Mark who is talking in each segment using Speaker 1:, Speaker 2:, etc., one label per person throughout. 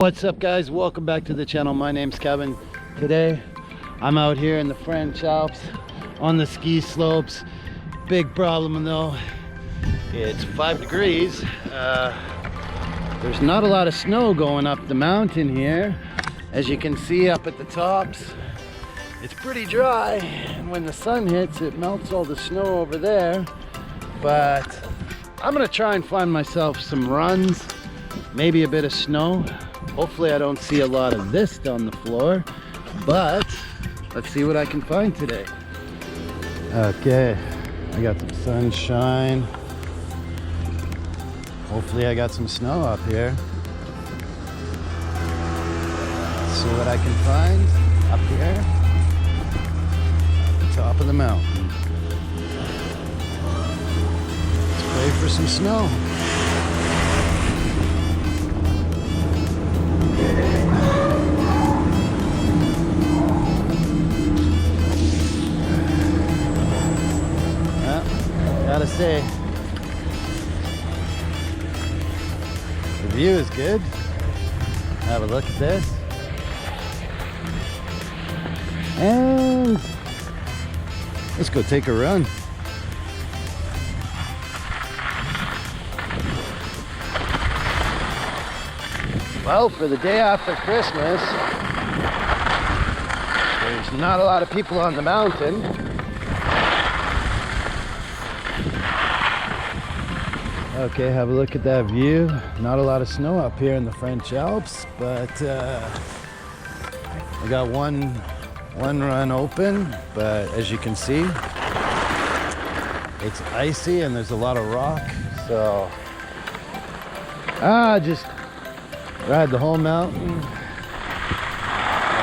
Speaker 1: What's up, guys? Welcome back to the channel. My name's Kevin. Today I'm out here in the French Alps on the ski slopes. Big problem though, it's 5 degrees. There's not a lot of snow going up the mountain here. As you can see up at the tops, it's pretty dry, and when the sun hits it melts all the snow over there. But I'm gonna try and find myself some runs, maybe a bit of snow. Hopefully I don't see a lot of this on the floor, but let's see what I can find today. Okay, I got some sunshine. Hopefully I got some snow up here. Let's see what I can find up here at the top of the mountain. Let's pray for some snow. Gotta say, the view is good. Have a look at this. And let's go take a run. Well, for the day after Christmas, there's not a lot of people on the mountain. Okay, have a look at that view. Not a lot of snow up here in the French Alps, but I got one run open, but as you can see, it's icy and there's a lot of rock. So just ride the whole mountain on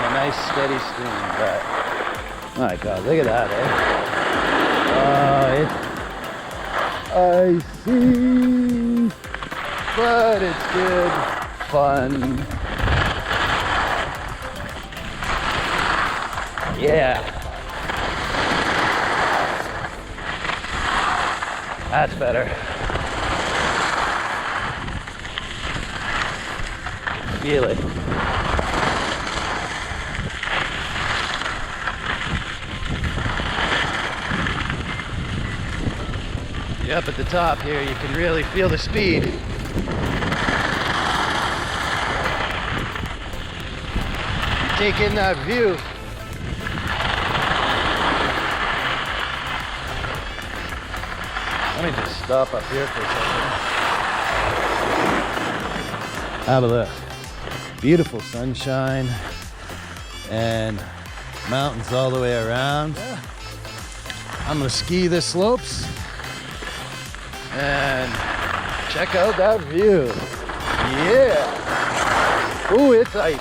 Speaker 1: a nice steady stream. But my God, look at that, eh? It's icy, but it's good fun. Yeah, that's better. Feel it. Up at the top here, you can really feel the speed. Take in that view. Let me just stop up here for a second. Have a look. Beautiful sunshine and mountains all the way around. Yeah. I'm gonna ski the slopes and check out that view. Yeah. Ooh, it's icy.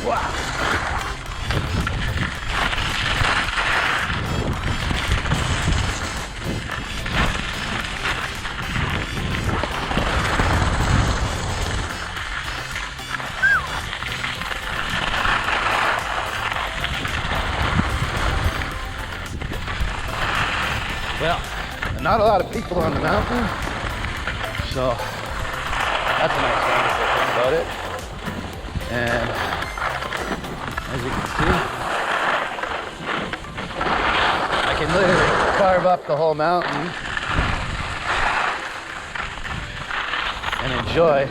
Speaker 1: Wow. Well, not a lot of people on the mountain, so that's a nice wonderful thing about it. And as you can see, I can literally carve up the whole mountain and enjoy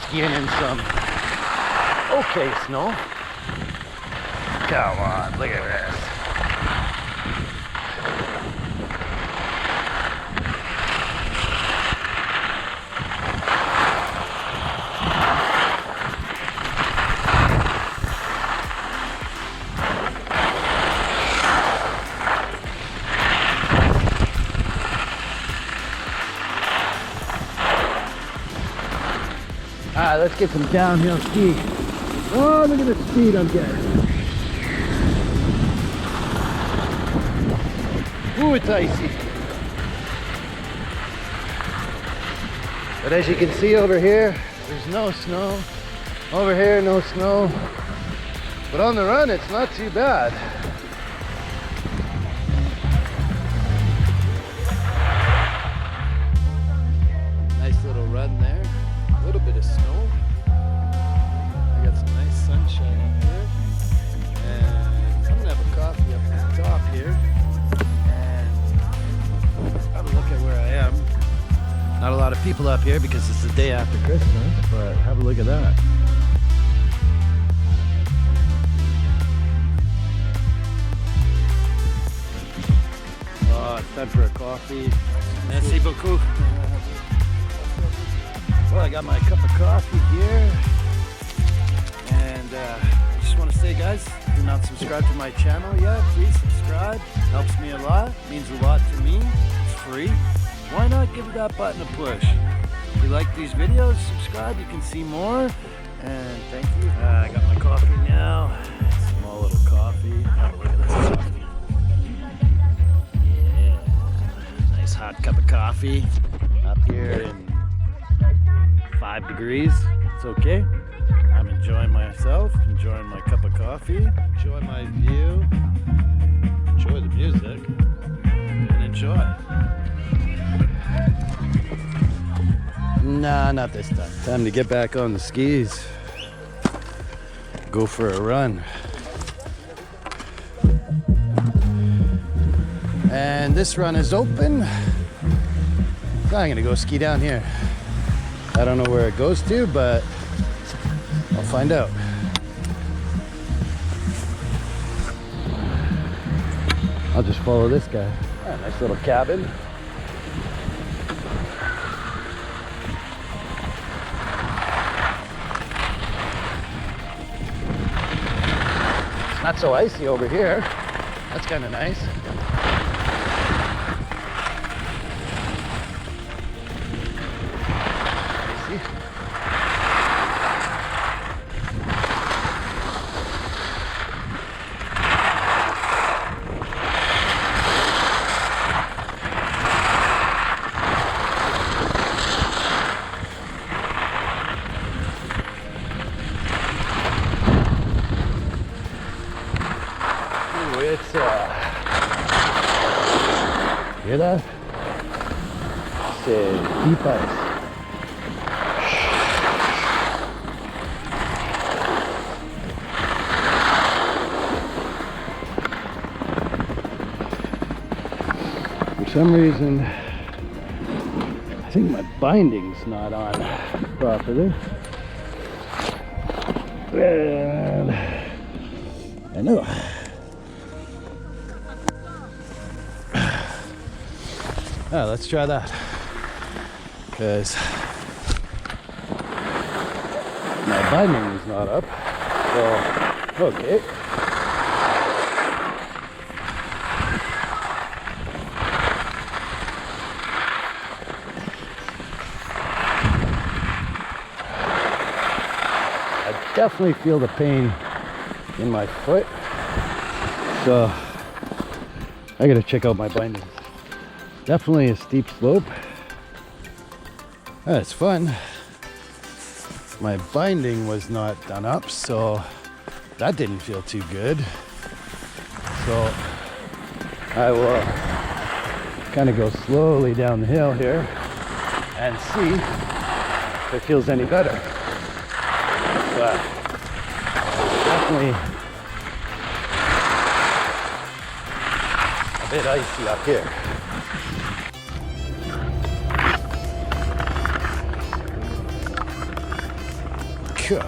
Speaker 1: skiing in some okay snow. Come on, look at this. Alright, let's get some downhill ski. Oh, look at the speed I'm getting. Ooh, it's icy. But as you can see over here, there's no snow. Over here, no snow. But on the run, it's not too bad. Nice little run. run there. A little bit of snow. I got some nice sunshine up here. And I'm gonna have a coffee up at the top here. And have a look at where I am. Not a lot of people up here because it's the day after Christmas, but have a look at that. Oh, it's time for a coffee. Merci beaucoup. Well, I got my cup of coffee here. And I just want to say, guys, if you're not subscribed to my channel yet, please subscribe. Helps me a lot. Means a lot to me. It's free. Why not give that button a push? If you like these videos, subscribe. You can see more. And thank you. I got my coffee now. Small little coffee. Have a look at this coffee. Hot cup of coffee up here in 5 degrees. It's okay. I'm enjoying myself, enjoying my cup of coffee, enjoy my view, enjoy the music, and enjoy. Nah, not this time. Time to get back on the skis. Go for a run. And this run is open. So I'm gonna go ski down here. I don't know where it goes to, but I'll find out. I'll just follow this guy. Ah, nice little cabin. It's not so icy over here. That's kind of nice. It's hear that? It's deep ice. For some reason, I think my binding's not on properly. And I know. Oh, let's try that, because my binding is not up. So, okay. I definitely feel the pain in my foot, so I gotta check out my binding. Definitely a steep slope. It's fun. My binding was not done up, so that didn't feel too good. So I will kind of go slowly down the hill here and see if it feels any better. But it's definitely a bit icy up here. Cool.